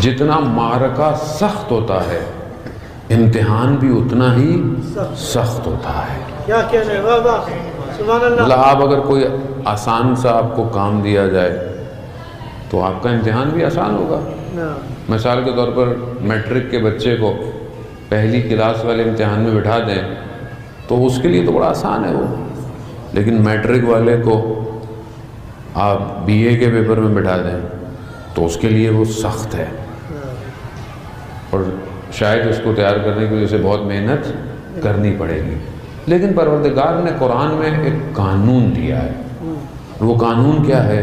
جتنا معرکہ سخت ہوتا ہے امتحان بھی اتنا ہی سخت ہوتا ہے. کیا کہنے ہیں، واہ واہ سبحان اللہ. مطلب آپ اگر کوئی آسان سا آپ کو کام دیا جائے تو آپ کا امتحان بھی آسان ہوگا. مثال کے طور پر میٹرک کے بچے کو پہلی کلاس والے امتحان میں بٹھا دیں تو اس کے لیے تو بڑا آسان ہے وہ، لیکن میٹرک والے کو آپ بی اے کے پیپر میں بٹھا دیں تو اس کے لیے وہ سخت ہے، اور شاید اس کو تیار کرنے کے لیے اسے بہت محنت کرنی پڑے گی. لیکن پروردگار نے قرآن میں ایک قانون دیا ہے. وہ قانون کیا ہے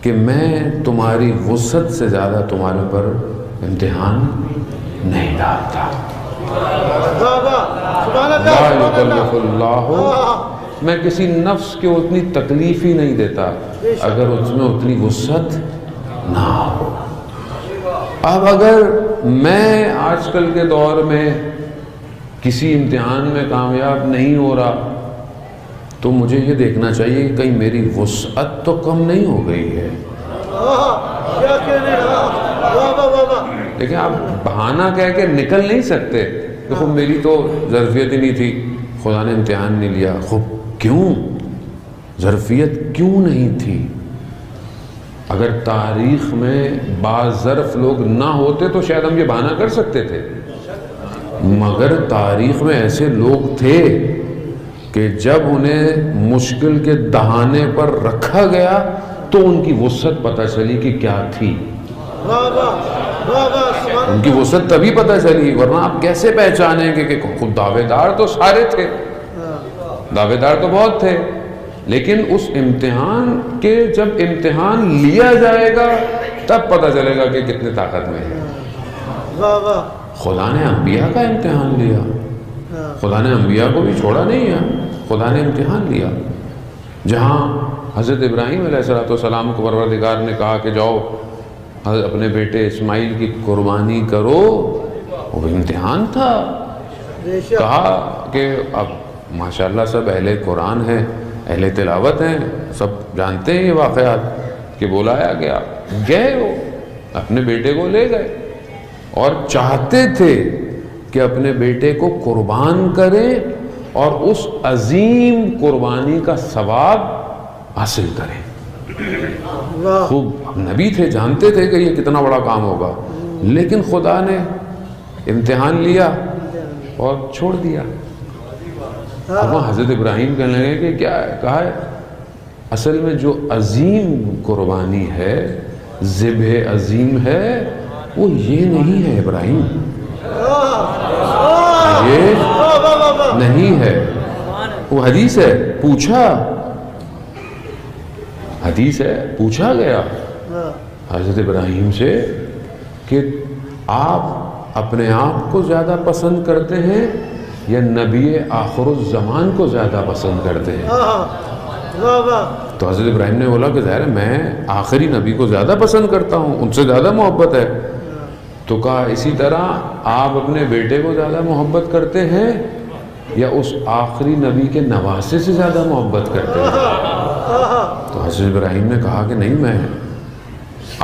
کہ میں تمہاری وسعت سے زیادہ تمہارے پر امتحان نہیں ڈالتا. لا یکلف اللہ، میں کسی نفس کو اتنی تکلیف ہی نہیں دیتا اگر اس میں اتنی وسعت نہ ہو. اب اگر میں آج کل کے دور میں کسی امتحان میں کامیاب نہیں ہو رہا تو مجھے یہ دیکھنا چاہیے کہ کہیں میری وسعت تو کم نہیں ہو گئی ہے. لیکن آپ بہانہ کہہ کے نکل نہیں سکتے کہ خب میری تو ظرفیت ہی نہیں تھی، خدا نے امتحان نہیں لیا. خب کیوں ظرفیت کیوں نہیں تھی؟ اگر تاریخ میں بعض ظرف لوگ نہ ہوتے تو شاید ہم یہ بہانہ کر سکتے تھے، مگر تاریخ میں ایسے لوگ تھے کہ جب انہیں مشکل کے دہانے پر رکھا گیا تو ان کی وسعت پتہ چلی کہ کیا تھی. ان کی وسعت تبھی پتہ چلی، ورنہ آپ کیسے پہچانیں گے کہ خود دعوے دار تو سارے تھے، دعوے دار تو بہت تھے، لیکن اس امتحان کے جب امتحان لیا جائے گا تب پتہ چلے گا کہ کتنے طاقت میں ہے. خدا نے انبیاء کا امتحان لیا، خدا نے انبیاء کو بھی چھوڑا نہیں ہے، خدا نے امتحان لیا. جہاں حضرت ابراہیم علیہ السلام کو پروردگار نے کہا کہ جاؤ اپنے بیٹے اسماعیل کی قربانی کرو، وہ امتحان تھا. کہا کہ اب ماشاءاللہ سب اہل قرآن ہیں، اہل تلاوت ہیں، سب جانتے ہیں یہ واقعات، کہ بلایا گیا، گئے وہ اپنے بیٹے کو لے گئے اور چاہتے تھے کہ اپنے بیٹے کو قربان کریں اور اس عظیم قربانی کا ثواب حاصل کریں. خوب نبی تھے، جانتے تھے کہ یہ کتنا بڑا کام ہوگا، لیکن خدا نے امتحان لیا اور چھوڑ دیا. اب حضرت ابراہیم کہنے لگے کہ کیا ہے؟ کہا ہے اصل میں جو عظیم قربانی ہے، ذبح عظیم ہے، وہ یہ نہیں ہے ابراہیم، یہ نہیں ہے. وہ حدیث ہے، پوچھا، حدیث ہے، پوچھا گیا حضرت ابراہیم سے کہ آپ اپنے آپ کو زیادہ پسند کرتے ہیں یا نبی آخر الزمان کو زیادہ پسند کرتے ہیں؟ تو حضرت ابراہیم نے بولا کہ ظاہر ہے میں آخری نبی کو زیادہ پسند کرتا ہوں، ان سے زیادہ محبت ہے. تو کہا اسی طرح آپ اپنے بیٹے کو زیادہ محبت کرتے ہیں یا اس آخری نبی کے نواسے سے زیادہ محبت کرتے ہیں؟ تو حضرت ابراہیم نے کہا کہ نہیں، میں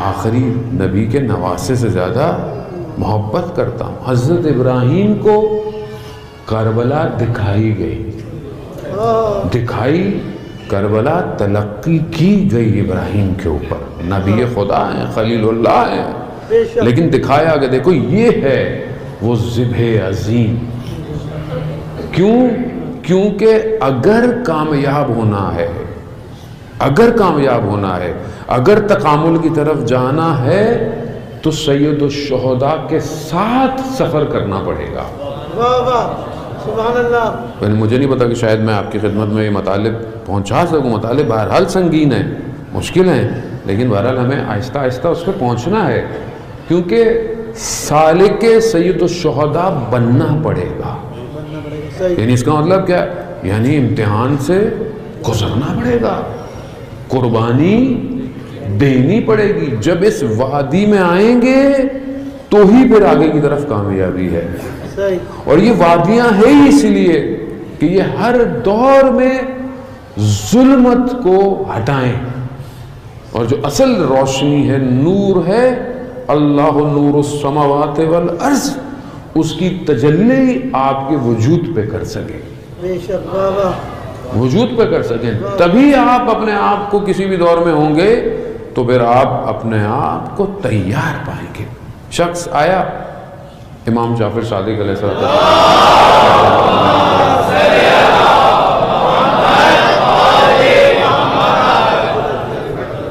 آخری نبی کے نواسے سے زیادہ محبت کرتا ہوں. حضرت ابراہیم کو کربلا دکھائی گئی، کربلا تلقی کی گئی ابراہیم کے اوپر. نبی خدا ہیں، خلیل اللہ ہیں، لیکن دکھایا کہ دیکھو یہ ہے وہ ذبح عظیم. کیوں؟ کیونکہ اگر کامیاب ہونا ہے، اگر تکامل کی طرف جانا ہے تو سید الشہداء کے ساتھ سفر کرنا پڑے گا. سبحان اللہ. مجھے نہیں پتا کہ شاید میں آپ کی خدمت میں یہ مطالب پہنچا سکوں. مطالب بہرحال سنگین ہیں، مشکل ہیں، لیکن بہرحال ہمیں آہستہ آہستہ اس پہ پہنچنا ہے، کیونکہ سالک سید الشہداء بننا پڑے گا. یعنی اس کا مطلب کیا؟ یعنی امتحان سے گزرنا پڑے گا، قربانی دینی پڑے گی. جب اس وادی میں آئیں گے تو ہی پھر آگے کی طرف کامیابی ہے. اور یہ وادیاں ہیں ہی اس لیے کہ یہ ہر دور میں ظلمت کو ہٹائیں، اور جو اصل روشنی ہے، نور ہے، اللہ نور السماوات والارض اس کی تجلی آپ کے وجود پہ کر سکے، بے شک بابا، وجود پہ کر سکیں، تبھی آپ اپنے آپ کو کسی بھی دور میں ہوں گے تو پھر آپ اپنے آپ کو تیار پائیں گے۔ شخص آیا امام جعفر صادق علیہ السلام،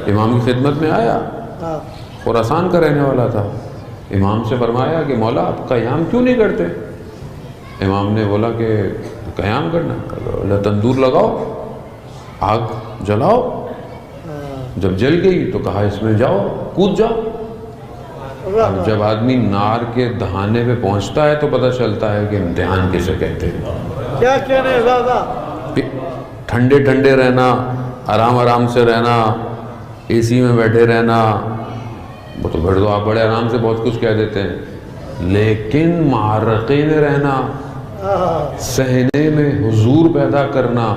امام کی خدمت میں آیا، خراسان کا رہنے والا تھا، امام سے فرمایا کہ مولا آپ قیام کیوں نہیں کرتے؟ امام نے بولا کہ قیام کرنا، تندور لگاؤ، آگ جلاؤ، جب جل گئی تو کہا اس میں جاؤ، کود جاؤ۔ اب جب آدمی نار کے دہانے پہ پہنچتا ہے تو پتہ چلتا ہے کہ امتحان کسے کہتے ہیں۔ کیا کہنے بابا، ٹھنڈے ٹھنڈے رہنا، آرام آرام سے رہنا، اے سی میں بیٹھے رہنا، وہ تو پھر تو آپ بڑے آرام سے بہت کچھ کہہ دیتے ہیں، لیکن معرقے میں رہنا، سہنے میں حضور پیدا کرنا،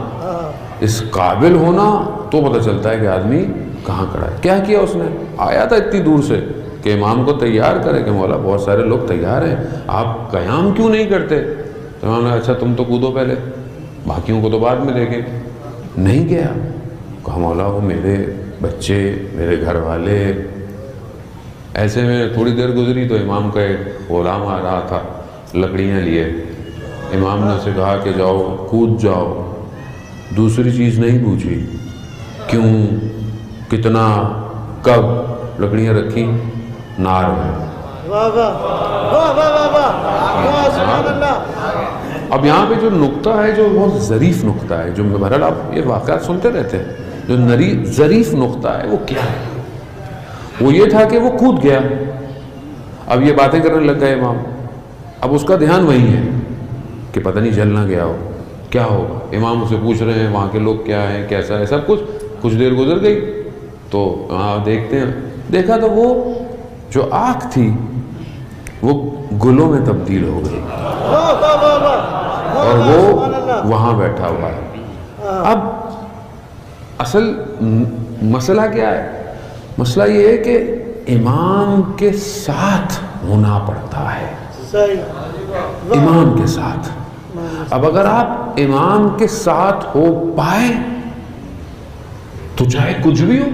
اس قابل ہونا، تو پتہ چلتا ہے کہ آدمی کہاں کھڑا ہے۔ کیا کیا اس نے؟ آیا تھا اتنی دور سے کہ امام کو تیار کرے کہ مولا بہت سارے لوگ تیار ہیں، آپ قیام کیوں نہیں کرتے؟ تو امام نے اچھا تم تو کودو پہلے، باقیوں کو تو بعد میں دیکھیں۔ نہیں گیا، کہا مولا وہ میرے بچے، میرے گھر والے۔ ایسے میں تھوڑی دیر گزری تو امام کا ایک غلام آ رہا تھا لکڑیاں لیے، امام نے اسے کہا کہ جاؤ کود جاؤ، دوسری چیز نہیں پوچھی، کیوں، کتنا، کب، لکڑیاں رکھی نار میں۔ واہ واہ واہ واہ واہ، سبحان اللہ۔ اب یہاں پہ جو نقطہ ہے جو بہت ظریف نقطہ ہے، جو بہرحال آپ یہ واقعات سنتے رہتے ہیں، جو ظریف نقطہ ہے وہ کیا ہے؟ وہ یہ تھا کہ وہ کود گیا، اب یہ باتیں کرنے لگ گئے امام، اب اس کا دھیان وہی ہے کہ پتہ نہیں جل نہ گیا ہو، کیا ہوگا۔ امام اسے پوچھ رہے ہیں وہاں کے لوگ کیا ہیں، کیسا ہے، سب کچھ دیر گزر گئی تو دیکھتے ہیں، دیکھا تو وہ جو آنکھ تھی وہ گلوں میں تبدیل ہو گئی اور وہ وہاں بیٹھا ہوا ہے۔ اب اصل مسئلہ کیا ہے؟ مسئلہ یہ ہے کہ امام کے ساتھ ہونا پڑتا ہے، امام کے ساتھ۔ اب اگر آپ امام کے ساتھ ہو پائے تو چاہے کچھ بھی ہو،